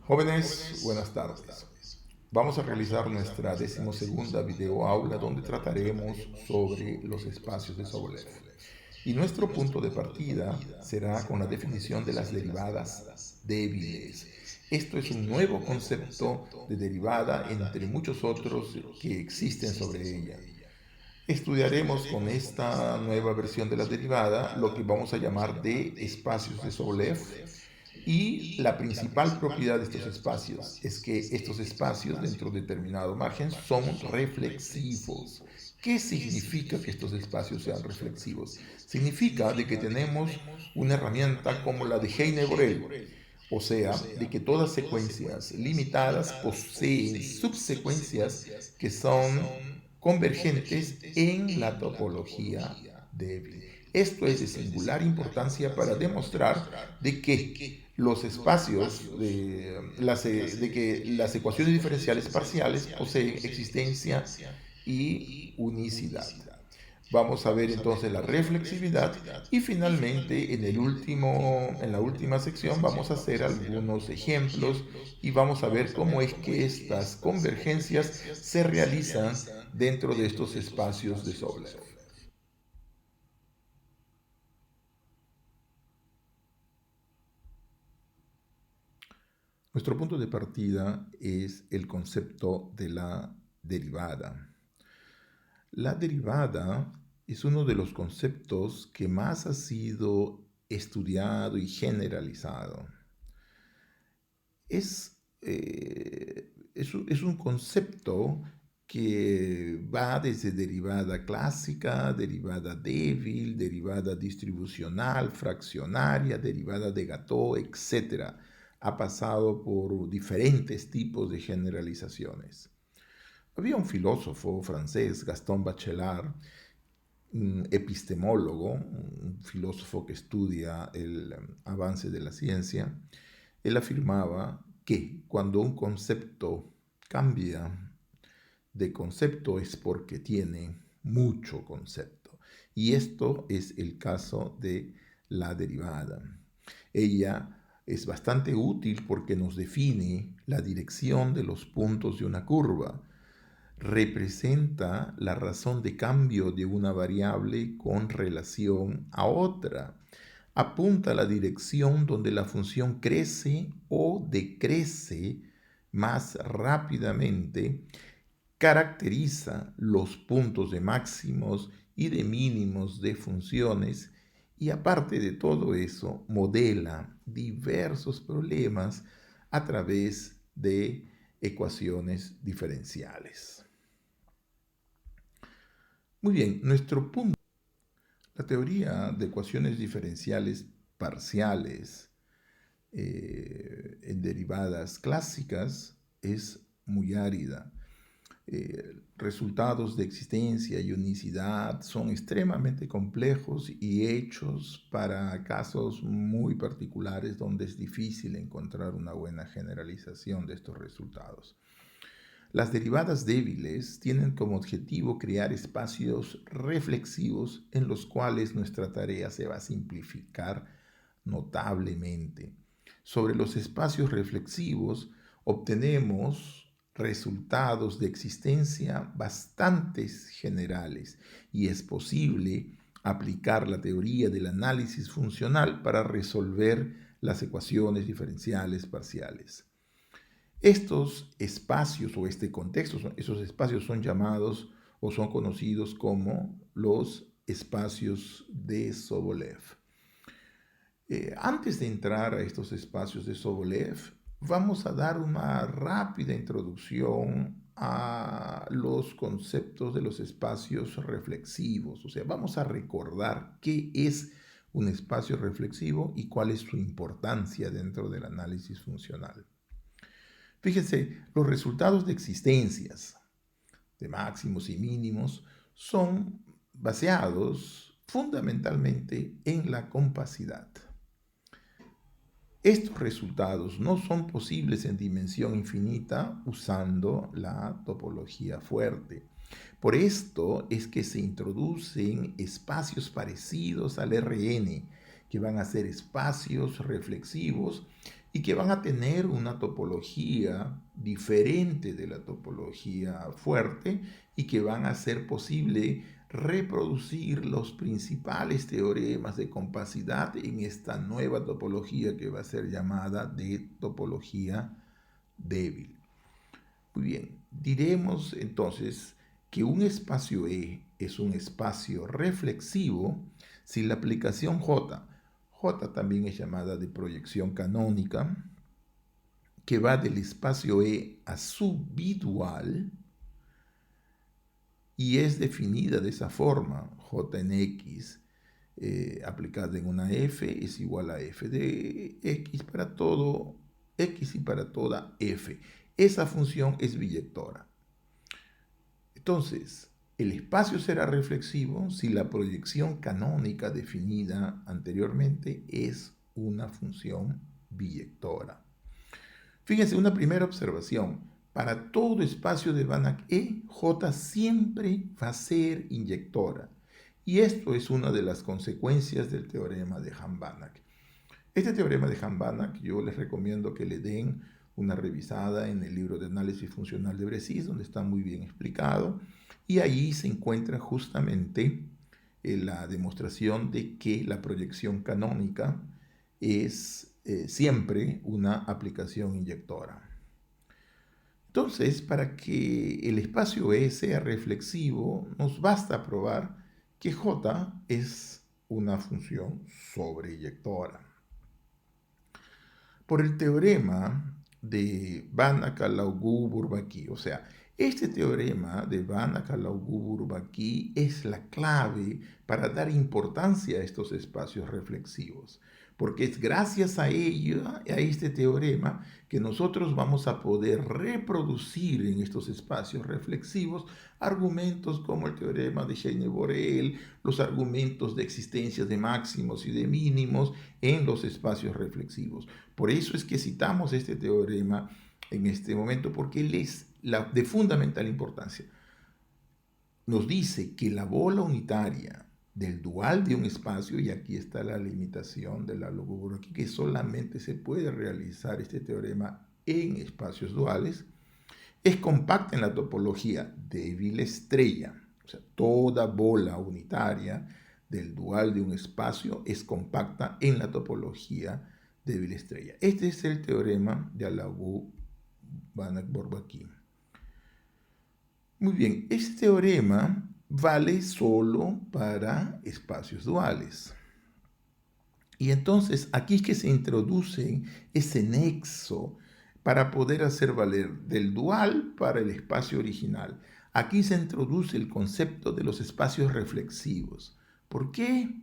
Jóvenes, buenas tardes. Vamos a realizar nuestra decimosegunda videoaula donde trataremos sobre los espacios de Sobolev. Y nuestro punto de partida será con la definición de las derivadas débiles. Esto es un nuevo concepto de derivada entre muchos otros que existen sobre ella. Estudiaremos con esta nueva versión de la derivada lo que vamos a llamar de espacios de Sobolev, y la principal propiedad de estos espacios es que estos espacios dentro de determinado margen son reflexivos. ¿Qué significa que estos espacios sean reflexivos? Significa de que tenemos una herramienta como la de Heine-Borel, o sea, de que todas secuencias limitadas poseen subsecuencias que son convergentes en la topología débil. Esto es de singular importancia para demostrar de que los espacios de que las ecuaciones diferenciales parciales poseen existencia y unicidad. Vamos a ver entonces la reflexividad y finalmente en la última sección vamos a hacer algunos ejemplos y vamos a ver cómo es que estas convergencias se realizan dentro de estos espacios de Sobolev. Nuestro punto de partida es el concepto de la derivada. La derivada es uno de los conceptos que más ha sido estudiado y generalizado. Es un concepto que va desde derivada clásica, derivada débil, derivada distribucional, fraccionaria, derivada de Gateau, etc. Ha pasado por diferentes tipos de generalizaciones. Había un filósofo francés, Gaston Bachelard, un epistemólogo, un filósofo que estudia el avance de la ciencia. Él afirmaba que cuando un concepto cambia de concepto es porque tiene mucho concepto. Y esto es el caso de la derivada. Ella es bastante útil porque nos define la dirección de los puntos de una curva. Representa la razón de cambio de una variable con relación a otra. Apunta a la dirección donde la función crece o decrece más rápidamente. Caracteriza los puntos de máximos y de mínimos de funciones y aparte de todo eso, modela diversos problemas a través de ecuaciones diferenciales. Muy bien, nuestro punto. La teoría de ecuaciones diferenciales parciales en derivadas clásicas es muy árida. Resultados de existencia y unicidad son extremadamente complejos y hechos para casos muy particulares donde es difícil encontrar una buena generalización de estos resultados. Las derivadas débiles tienen como objetivo crear espacios reflexivos en los cuales nuestra tarea se va a simplificar notablemente. Sobre los espacios reflexivos obtenemos resultados de existencia bastante generales y es posible aplicar la teoría del análisis funcional para resolver las ecuaciones diferenciales parciales. Estos espacios o este contexto, esos espacios son llamados o son conocidos como los espacios de Sobolev. Antes de entrar a estos espacios de Sobolev, vamos a dar una rápida introducción a los conceptos de los espacios reflexivos. O sea, vamos a recordar qué es un espacio reflexivo y cuál es su importancia dentro del análisis funcional. Fíjense, los resultados de existencias de máximos y mínimos son baseados fundamentalmente en la compacidad. Estos resultados no son posibles en dimensión infinita usando la topología fuerte. Por esto es que se introducen espacios parecidos al Rn, que van a ser espacios reflexivos y que van a tener una topología diferente de la topología fuerte y que van a hacer posible reproducir los principales teoremas de compacidad en esta nueva topología que va a ser llamada de topología débil. Muy bien, diremos entonces que un espacio E es un espacio reflexivo si la aplicación J también es llamada de proyección canónica, que va del espacio E a su bidual y es definida de esa forma, J en X, aplicada en una F es igual a F de X para todo X y para toda F. Esa función es biyectora. Entonces, el espacio será reflexivo si la proyección canónica definida anteriormente es una función biyectora. Fíjense, una primera observación. Para todo espacio de Banach E, J siempre va a ser inyectora. Y esto es una de las consecuencias del teorema de Hahn-Banach. Este teorema de Hahn-Banach yo les recomiendo que le den una revisada en el libro de análisis funcional de Bressis, donde está muy bien explicado. Y ahí se encuentra justamente la demostración de que la proyección canónica es siempre una aplicación inyectora. Entonces, para que el espacio E sea reflexivo, nos basta probar que J es una función sobreyectora. Por el teorema de Banach-Alaoglu-Bourbaki, o sea, este teorema de Banach-Alaoglu-Bourbaki es la clave para dar importancia a estos espacios reflexivos, porque es gracias a ello, a este teorema, que nosotros vamos a poder reproducir en estos espacios reflexivos argumentos como el teorema de Heine-Borel, los argumentos de existencia de máximos y de mínimos en los espacios reflexivos. Por eso es que citamos este teorema en este momento, porque él es de fundamental importancia. Nos dice que la bola unitaria del dual de un espacio, y aquí está la limitación de la Alaoglu-Bourbaki, que solamente se puede realizar este teorema en espacios duales, es compacta en la topología débil estrella. O sea, toda bola unitaria del dual de un espacio es compacta en la topología débil estrella. Este es el teorema de Alaoglu-Banach-Bourbaki. Muy bien, este teorema vale solo para espacios duales. Y entonces aquí es que se introduce ese nexo para poder hacer valer del dual para el espacio original. Aquí se introduce el concepto de los espacios reflexivos. ¿Por qué?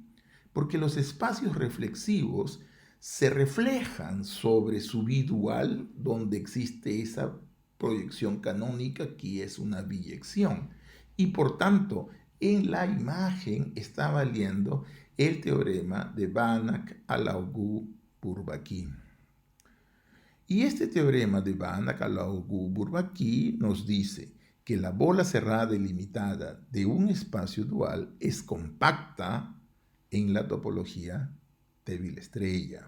Porque los espacios reflexivos se reflejan sobre su bidual, donde existe esa proyección canónica que es una biyección. Y por tanto, en la imagen está valiendo el teorema de Banach-Alaoglu-Bourbaki. Y este teorema de Banach-Alaoglu-Bourbaki nos dice que la bola cerrada y limitada de un espacio dual es compacta en la topología débil estrella.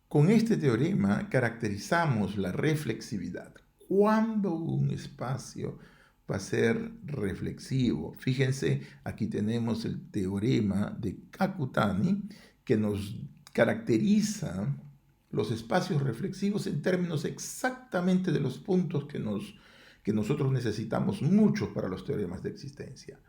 Con este teorema caracterizamos la reflexividad. ¿Cuándo un espacio va a ser reflexivo? Fíjense, aquí tenemos el teorema de Kakutani que nos caracteriza los espacios reflexivos en términos exactamente de los puntos que nosotros necesitamos mucho para los teoremas de existencia.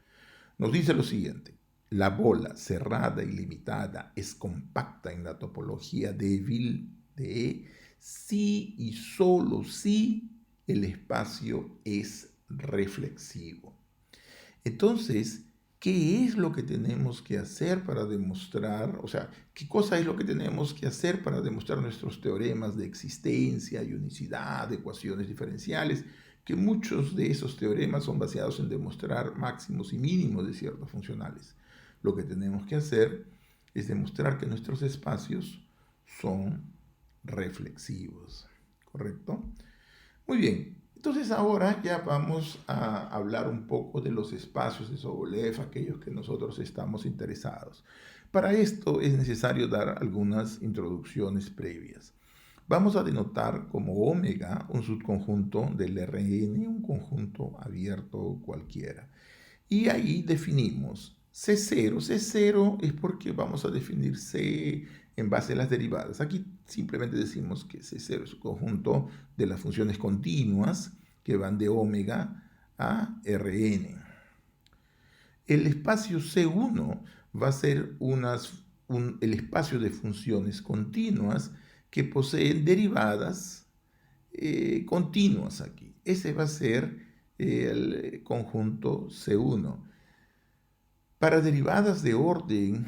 Nos dice lo siguiente: la bola cerrada y limitada es compacta en la topología débil de E si y solo si el espacio es reflexivo. Entonces, ¿qué es lo que tenemos que hacer para demostrar? O sea, ¿qué cosa es lo que tenemos que hacer para demostrar nuestros teoremas de existencia y unicidad, de ecuaciones diferenciales? Que muchos de esos teoremas son basados en demostrar máximos y mínimos de ciertos funcionales. Lo que tenemos que hacer es demostrar que nuestros espacios son reflexivos, ¿correcto? Muy bien, entonces ahora ya vamos a hablar un poco de los espacios de Sobolev, aquellos que nosotros estamos interesados. Para esto es necesario dar algunas introducciones previas. Vamos a denotar como omega un subconjunto del Rn, un conjunto abierto cualquiera. Y ahí definimos C0. C0 es porque vamos a definir C en base a las derivadas. Aquí simplemente decimos que C0 es un conjunto de las funciones continuas que van de omega a Rn. El espacio C1 va a ser el espacio de funciones continuas que poseen derivadas continuas aquí. Ese va a ser el conjunto C1. Para derivadas de orden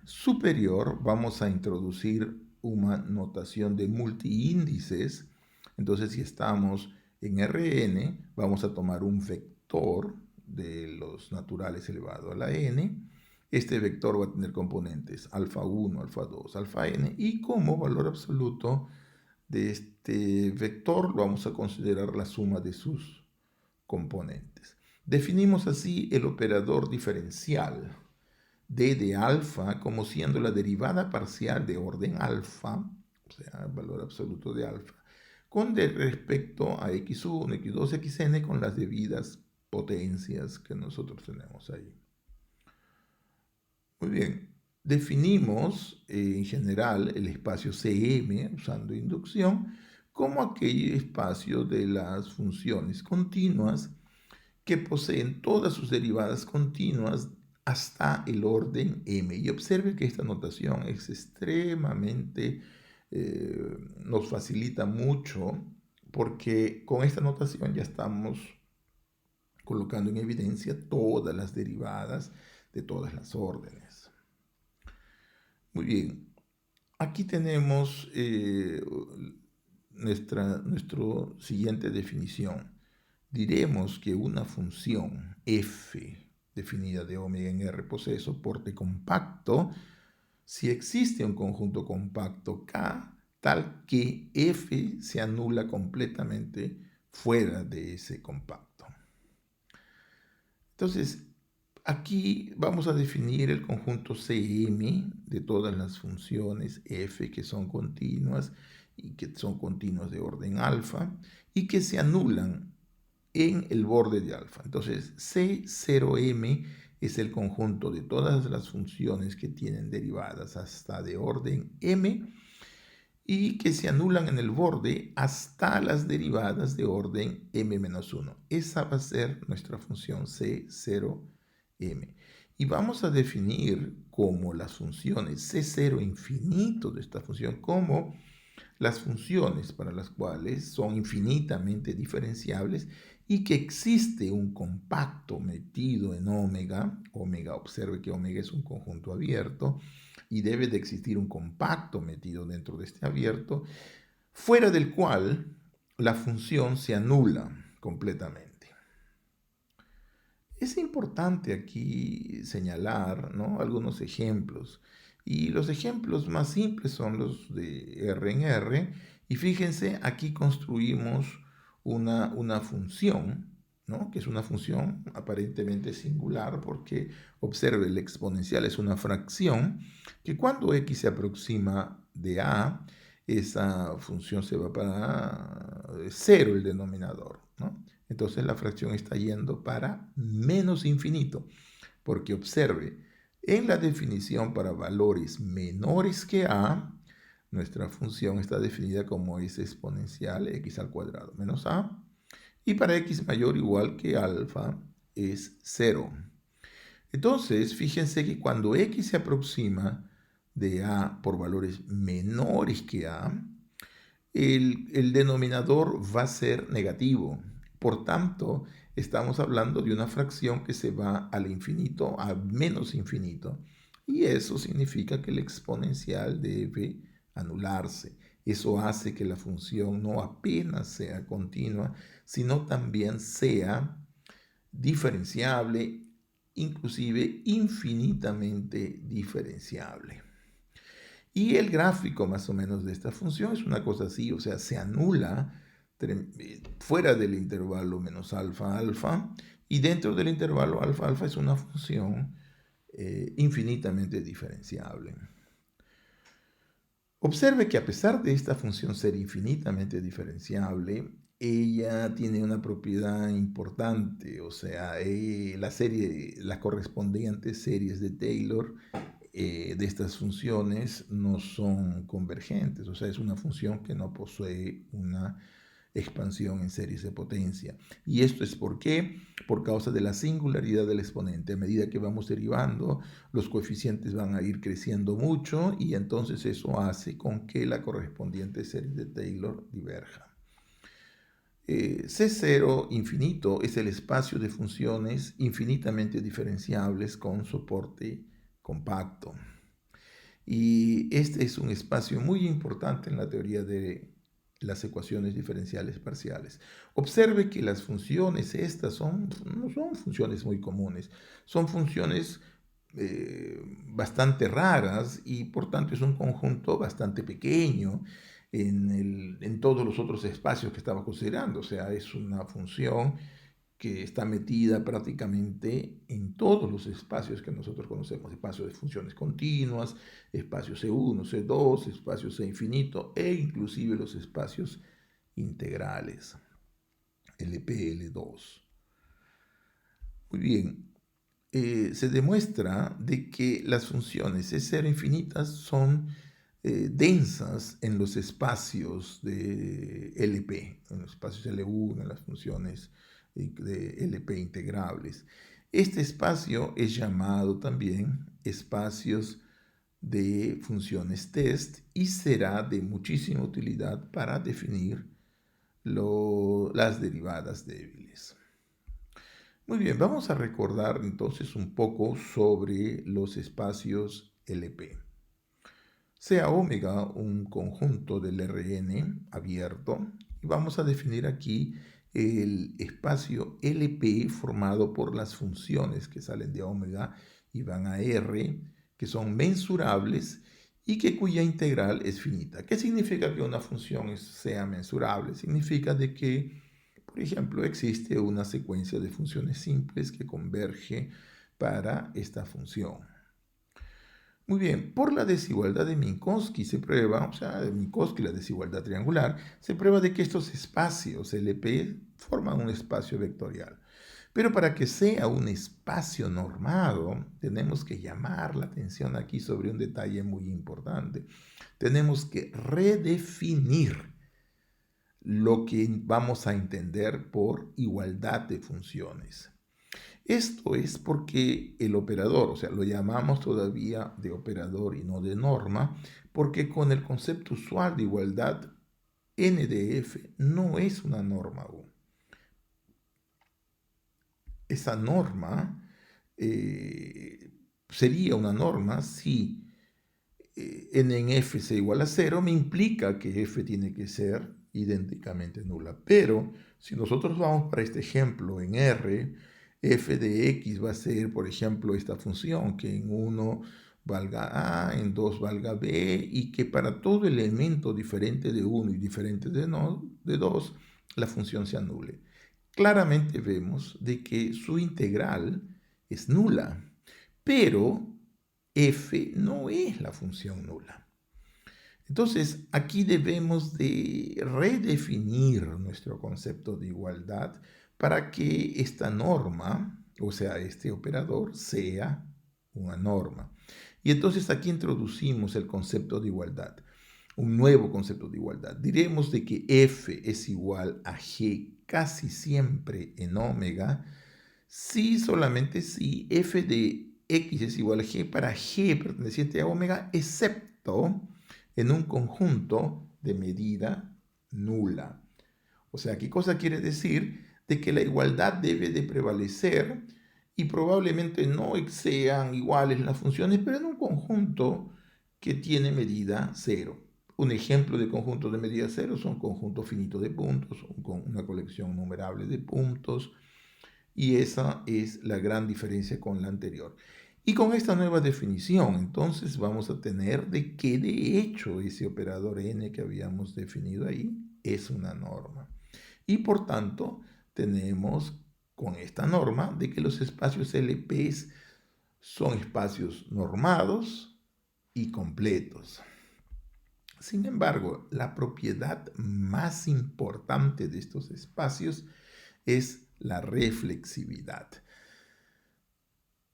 superior vamos a introducir una notación de multiíndices. Entonces, si estamos en Rn, vamos a tomar un vector de los naturales elevado a la n. Este vector va a tener componentes alfa 1, alfa 2, alfa n, y como valor absoluto de este vector lo vamos a considerar la suma de sus componentes. Definimos así el operador diferencial d de alfa como siendo la derivada parcial de orden alfa, o sea, el valor absoluto de alfa, con respecto a x1, x2, xn con las debidas potencias que nosotros tenemos ahí. Muy bien, definimos en general el espacio Cm usando inducción como aquel espacio de las funciones continuas que poseen todas sus derivadas continuas hasta el orden m. Y observe que esta notación es extremadamente, nos facilita mucho porque con esta notación ya estamos colocando en evidencia todas las derivadas de todas las órdenes. Muy bien, aquí tenemos nuestra siguiente definición. Diremos que una función f definida de omega en R posee soporte compacto si existe un conjunto compacto K tal que f se anula completamente fuera de ese compacto. Entonces, aquí vamos a definir el conjunto Cm de todas las funciones f que son continuas y que son continuas de orden alfa y que se anulan en el borde de alfa. Entonces, C0m es el conjunto de todas las funciones que tienen derivadas hasta de orden m y que se anulan en el borde hasta las derivadas de orden m-1. Esa va a ser nuestra función C0m. Y vamos a definir como las funciones C0 infinito de esta función como las funciones para las cuales son infinitamente diferenciables y que existe un compacto metido en omega. Omega, observe que omega es un conjunto abierto y debe de existir un compacto metido dentro de este abierto, fuera del cual la función se anula completamente. Es importante aquí señalar, ¿no?, algunos ejemplos. Y los ejemplos más simples son los de R en R. Y fíjense, aquí construimos una función, ¿no?, que es una función aparentemente singular porque, observe, el exponencial es una fracción que cuando x se aproxima de a, esa función se va para 0 el denominador, ¿no? Entonces la fracción está yendo para menos infinito, porque observe, en la definición para valores menores que a, nuestra función está definida como s exponencial x al cuadrado menos a, y para x mayor o igual que alfa es 0. Entonces, fíjense que cuando x se aproxima de a por valores menores que a, el denominador va a ser negativo. Por tanto, estamos hablando de una fracción que se va al infinito, a menos infinito. Y eso significa que el exponencial debe anularse. Eso hace que la función no apenas sea continua, sino también sea diferenciable, inclusive infinitamente diferenciable. Y el gráfico más o menos de esta función es una cosa así, o sea, se anula fuera del intervalo menos alfa alfa, y dentro del intervalo alfa alfa es una función infinitamente diferenciable. Observe que a pesar de esta función ser infinitamente diferenciable, ella tiene una propiedad importante, o sea, las correspondientes series de Taylor de estas funciones no son convergentes, o sea, es una función que no posee una expansión en series de potencia. ¿Y esto es por qué? Por causa de la singularidad del exponente. A medida que vamos derivando, los coeficientes van a ir creciendo mucho y entonces eso hace con que la correspondiente serie de Taylor diverja. C0 infinito es el espacio de funciones infinitamente diferenciables con soporte compacto. Y este es un espacio muy importante en la teoría de las ecuaciones diferenciales parciales. Observe que las funciones estas no son funciones muy comunes, son funciones bastante raras y por tanto es un conjunto bastante pequeño en todos los otros espacios que estaba considerando. O sea, es una función que está metida prácticamente en todos los espacios que nosotros conocemos, espacios de funciones continuas, espacios C1, C2, espacios C infinito e inclusive los espacios integrales, LP, L2. Muy bien, se demuestra de que las funciones C0 infinitas son densas en los espacios de LP, en los espacios L1, en las funciones de LP integrables. Este espacio es llamado también espacios de funciones test y será de muchísima utilidad para definir las derivadas débiles. Muy bien, vamos a recordar entonces un poco sobre los espacios LP. Sea omega un conjunto del Rn abierto y vamos a definir aquí el espacio LP formado por las funciones que salen de omega y van a R, que son mensurables y cuya integral es finita. ¿Qué significa que una función sea mensurable? Significa de que, por ejemplo, existe una secuencia de funciones simples que converge para esta función. Muy bien, por la desigualdad de Minkowski se prueba, o sea, de Minkowski, la desigualdad triangular, se prueba de que estos espacios LP forman un espacio vectorial. Pero para que sea un espacio normado, tenemos que llamar la atención aquí sobre un detalle muy importante. Tenemos que redefinir lo que vamos a entender por igualdad de funciones. Esto es porque el operador, o sea, lo llamamos todavía de operador y no de norma, porque con el concepto usual de igualdad, n de f no es una norma U. Esa norma sería una norma si n en f es igual a 0, me implica que f tiene que ser idénticamente nula. Pero si nosotros vamos para este ejemplo en R, f de x va a ser, por ejemplo, esta función que en 1 valga a, en 2 valga b, y que para todo elemento diferente de 1 y diferente de 2, la función se anule. Claramente vemos de que su integral es nula, pero f no es la función nula. Entonces, aquí debemos de redefinir nuestro concepto de igualdad para que esta norma, o sea, este operador, sea una norma. Y entonces aquí introducimos el concepto de igualdad, un nuevo concepto de igualdad. Diremos de que f es igual a g casi siempre en omega, si solamente si f de x es igual a g para g perteneciente a omega, excepto en un conjunto de medida nula. O sea, ¿qué cosa quiere decir? De que la igualdad debe de prevalecer y probablemente no sean iguales las funciones, pero en un conjunto que tiene medida cero. Un ejemplo de conjunto de medida cero son conjuntos finitos de puntos, con una colección numerable de puntos, y esa es la gran diferencia con la anterior. Y con esta nueva definición, entonces vamos a tener de que de hecho ese operador n que habíamos definido ahí es una norma. Y por tanto, tenemos con esta norma de que los espacios LPs Son espacios normados y completos. Sin embargo, la propiedad más importante de estos espacios es la reflexividad.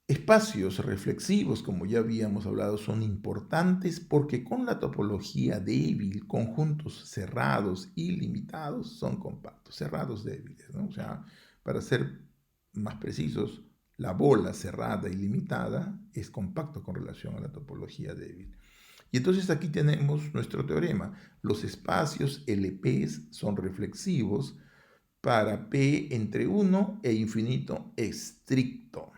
Espacios reflexivos, como ya habíamos hablado, son importantes porque con la topología débil, conjuntos cerrados y limitados son compactos, cerrados débiles, ¿no? O sea, para ser más precisos, la bola cerrada y limitada es compacto con relación a la topología débil. Y entonces aquí tenemos nuestro teorema. Los espacios LPs son reflexivos para P entre 1 e infinito estricto.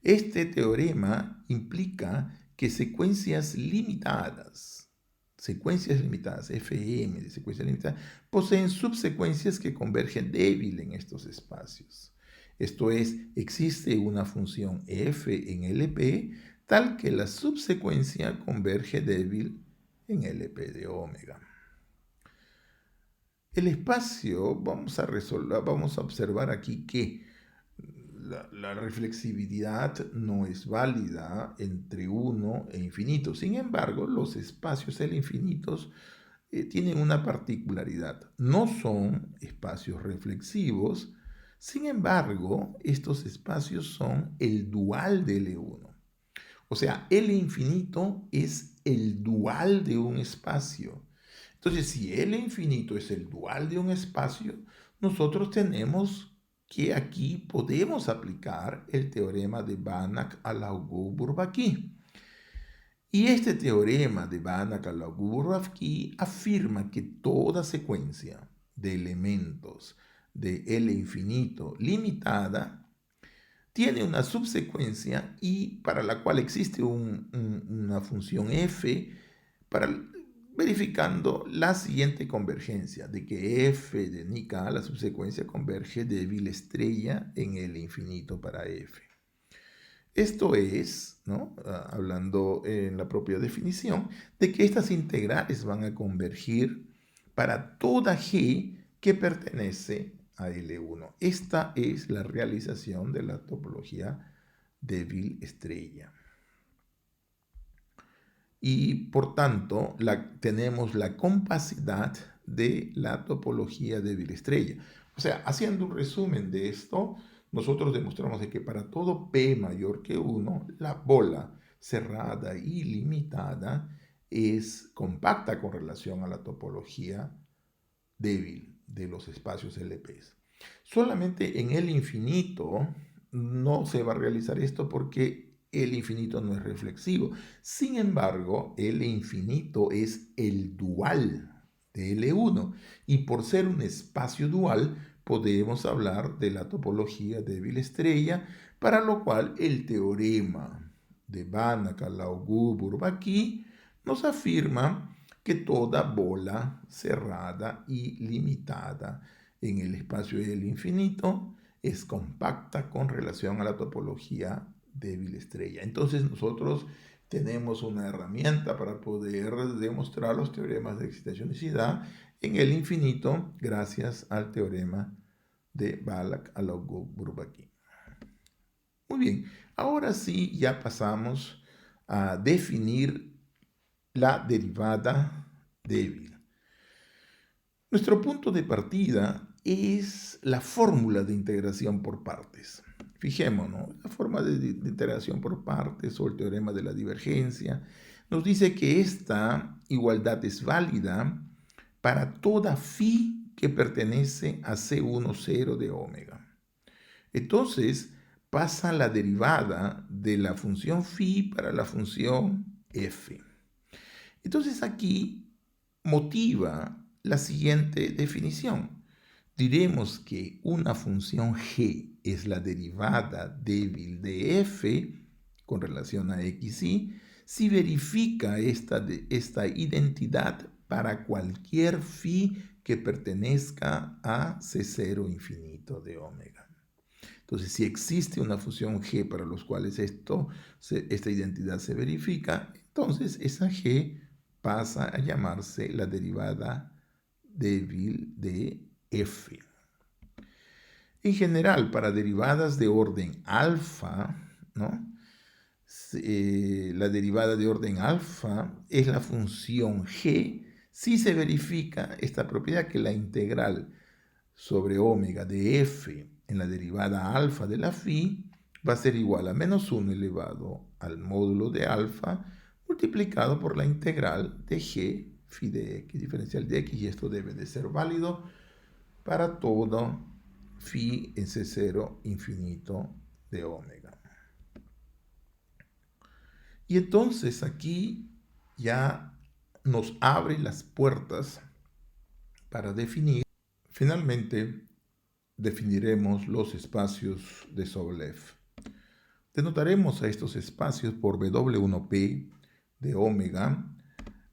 Este teorema implica que secuencias limitadas, FM de secuencias limitadas, poseen subsecuencias que convergen débil en estos espacios. Esto es, existe una función f en LP tal que la subsecuencia converge débil en LP de omega. El espacio, vamos a observar aquí que la reflexividad no es válida entre 1 e infinito. Sin embargo, los espacios L infinitos tienen una particularidad. No son espacios reflexivos. Sin embargo, estos espacios son el dual de L1. O sea, L infinito es el dual de un espacio. Entonces, si L infinito es el dual de un espacio, nosotros tenemos que aquí podemos aplicar el teorema de Banach-Alaoglu-Bourbaki. Y este teorema de Banach-Alaoglu-Bourbaki afirma que toda secuencia de elementos de L infinito limitada tiene una subsecuencia y para la cual existe una función f verificando la siguiente convergencia, de que f de Nika, la subsecuencia, converge débil estrella en el infinito para f. Esto es, ¿no? Hablando en la propia definición, de que estas integrales van a convergir para toda g que pertenece a L1. Esta es la realización de la topología débil estrella. Y por tanto tenemos la compacidad de la topología débil estrella. O sea, haciendo un resumen de esto, nosotros demostramos que para todo P mayor que 1, la bola cerrada y limitada es compacta con relación a la topología débil de los espacios LPs. Solamente en el infinito no se va a realizar esto porque el infinito no es reflexivo. Sin embargo, el infinito es el dual de L1 y por ser un espacio dual podemos hablar de la topología débil estrella, para lo cual el teorema de Banach-Alaoglu-Bourbaki nos afirma que toda bola cerrada y limitada en el espacio del infinito es compacta con relación a la topología débil estrella. Entonces nosotros tenemos una herramienta para poder demostrar los teoremas de excitacionicidad en el infinito gracias al teorema de Banach-Alaoglu-Bourbaki. Muy bien, ahora sí ya pasamos a definir la derivada débil. Nuestro punto de partida es la fórmula de integración por partes. Fijémonos, la forma de integración por partes o el teorema de la divergencia nos dice que esta igualdad es válida para toda phi que pertenece a C10 de omega. Entonces pasa la derivada de la función phi para la función f. Entonces aquí motiva la siguiente definición. Diremos que una función g es la derivada débil de f con relación a xy si verifica esta identidad para cualquier phi que pertenezca a C0 infinito de omega. Entonces, si existe una función g para los cuales esta identidad se verifica, entonces esa g pasa a llamarse la derivada débil de f. En general, para derivadas de orden alfa, ¿no? La derivada de orden alfa es la función g si se verifica esta propiedad, que la integral sobre omega de f en la derivada alfa de la phi va a ser igual a menos 1 elevado al módulo de alfa multiplicado por la integral de g phi de x diferencial de x, y esto debe de ser válido para todo phi en C0 infinito de omega. Y entonces aquí ya nos abre las puertas para definir. Finalmente, definiremos los espacios de Sobolev. Denotaremos a estos espacios por W1P de omega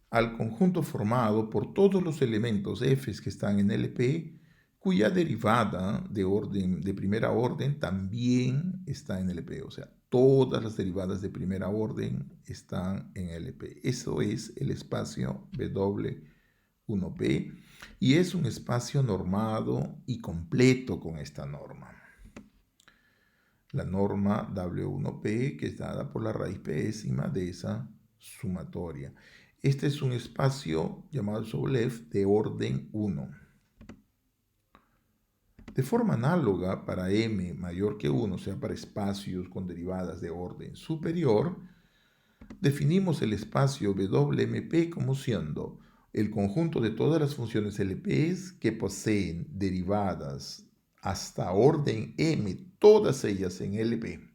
al conjunto formado por todos los elementos f que están en LP, cuya derivada de primera orden también está en LP. O sea, todas las derivadas de primera orden están en LP. Eso es el espacio W1P, y es un espacio normado y completo con esta norma. La norma W1P, que es dada por la raíz pésima de esa sumatoria. Este es un espacio llamado Sobolev de orden 1. De forma análoga, para m mayor que 1, o sea, para espacios con derivadas de orden superior, definimos el espacio WMP como siendo el conjunto de todas las funciones LPs que poseen derivadas hasta orden m, todas ellas en LP.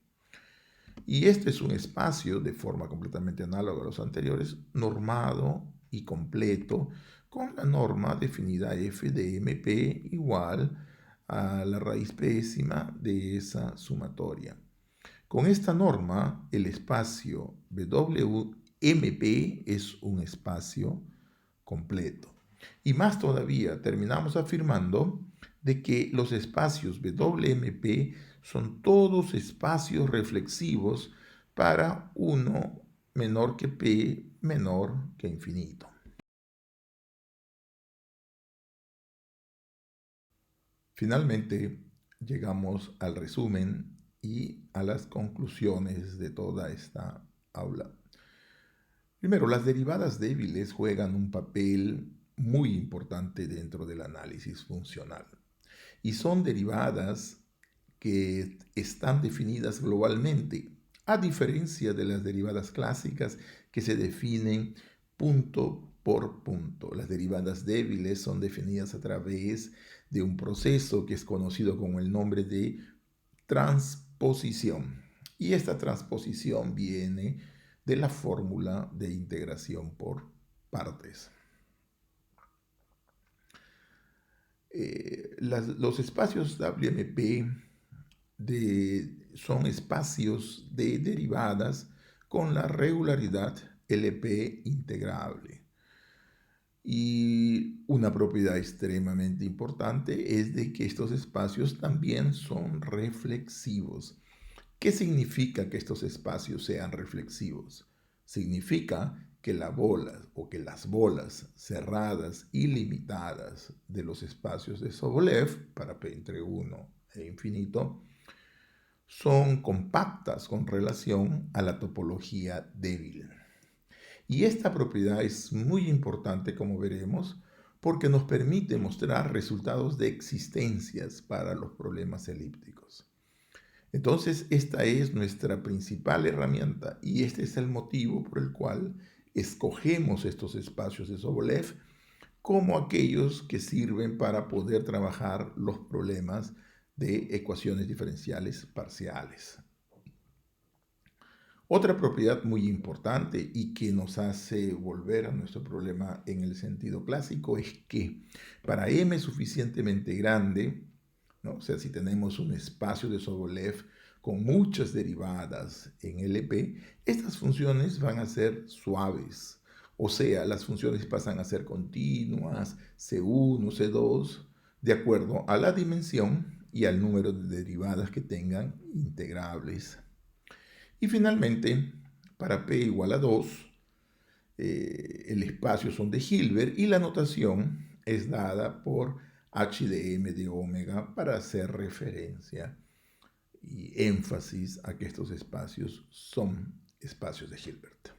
Y este es un espacio, de forma completamente análoga a los anteriores, normado y completo, con la norma definida f de mp igual a la raíz pésima de esa sumatoria. Con esta norma, el espacio WMP es un espacio completo. Y más todavía, terminamos afirmando de que los espacios WMP son todos espacios reflexivos para 1 menor que P menor que infinito. Finalmente, llegamos al resumen y a las conclusiones de toda esta aula. Primero, las derivadas débiles juegan un papel muy importante dentro del análisis funcional, y son derivadas que están definidas globalmente, a diferencia de las derivadas clásicas que se definen punto por punto. Las derivadas débiles son definidas a través de un proceso que es conocido con el nombre de transposición. Y esta transposición viene de la fórmula de integración por partes. Los espacios WMP son espacios de derivadas con la regularidad LP integrable. Y una propiedad extremadamente importante es de que estos espacios también son reflexivos. ¿Qué significa que estos espacios sean reflexivos? Significa que la bola o que las bolas cerradas y limitadas de los espacios de Sobolev para P entre 1 e infinito son compactas con relación a la topología débil. Y esta propiedad es muy importante, como veremos, porque nos permite mostrar resultados de existencias para los problemas elípticos. Entonces, esta es nuestra principal herramienta, y este es el motivo por el cual escogemos estos espacios de Sobolev como aquellos que sirven para poder trabajar los problemas de ecuaciones diferenciales parciales. Otra propiedad muy importante y que nos hace volver a nuestro problema en el sentido clásico es que para m suficientemente grande, ¿no? O sea, si tenemos un espacio de Sobolev con muchas derivadas en LP, estas funciones van a ser suaves. O sea, las funciones pasan a ser continuas, C1, C2, de acuerdo a la dimensión y al número de derivadas que tengan integrables. Y finalmente, para P igual a 2, el espacio son de Hilbert y la notación es dada por h de m de omega para hacer referencia y énfasis a que estos espacios son espacios de Hilbert.